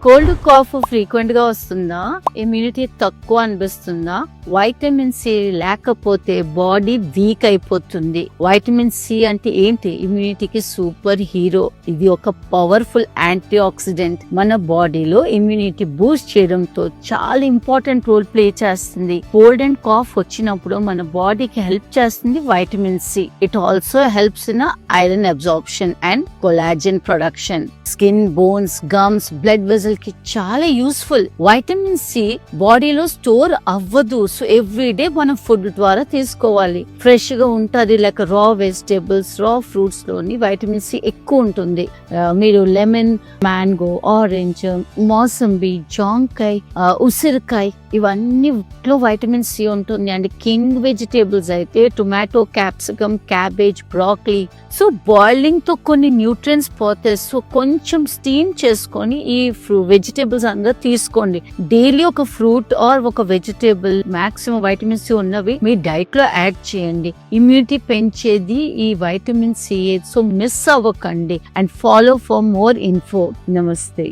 Cold cough frequent గా వస్తుందా? Immunity తక్కువ అనిపిస్తుందా? వైటమిన్ సి లేకపోతే బాడీ వీక్ అయిపోతుంది. వైటమిన్ సి అంటే ఏంటి? ఇమ్యూనిటీకి సూపర్ హీరో. ఇది ఒక పవర్ఫుల్ యాంటీ ఆక్సిడెంట్. మన బాడీలో ఇమ్యూనిటీ బూస్ట్ చేయడంతో చాలా ఇంపార్టెంట్ రోల్ ప్లే చేస్తుంది. కోల్డ్ అండ్ కాఫ్ వచ్చినప్పుడు మన బాడీకి హెల్ప్ చేస్తుంది vitamin C. It also helps in iron absorption and collagen production. Skin, bones, gums, blood vessel కి చాలా యూస్ఫుల్. వైటమిన్ సి బాడీలో స్టోర్ అవ్వదు. సో ఎవ్రీ డే మనం ఫుడ్ ద్వారా తీసుకోవాలి. ఫ్రెష్ గా ఉంటది. లైక్ రా వెజిటేబుల్స్, రా ఫ్రూట్స్ లోని వైటమిన్ సి ఎక్కువ ఉంటుంది. మీరు లెమన్, మ్యాంగో, ఆరెంజ్, మోసంబి, జాంకాయ, ఉసిరికాయ ఇవన్నీలో వైటమిన్ సి ఉంటుంది. అండ్ కింగ్ వెజిటేబుల్స్ అయితే tomato, capsicum, cabbage, broccoli. So boiling తో కొన్ని న్యూట్రియన్స్ పోతాయి. సో కొంచెం స్టీమ్ చేసుకొని ఈ వెజిటేబుల్స్ అందరూ తీసుకోండి. డైలీ ఒక ఫ్రూట్ ఆర్ ఒక వెజిటేబుల్ మాక్సిమం వైటమిన్ సి ఉన్నవి మీ డైట్ లో యాడ్ చేయండి. ఇమ్యూనిటీ పెంచేది ఈ వైటమిన్ సి. సో మిస్ అవ్వకండి. And follow for more info. నమస్తే.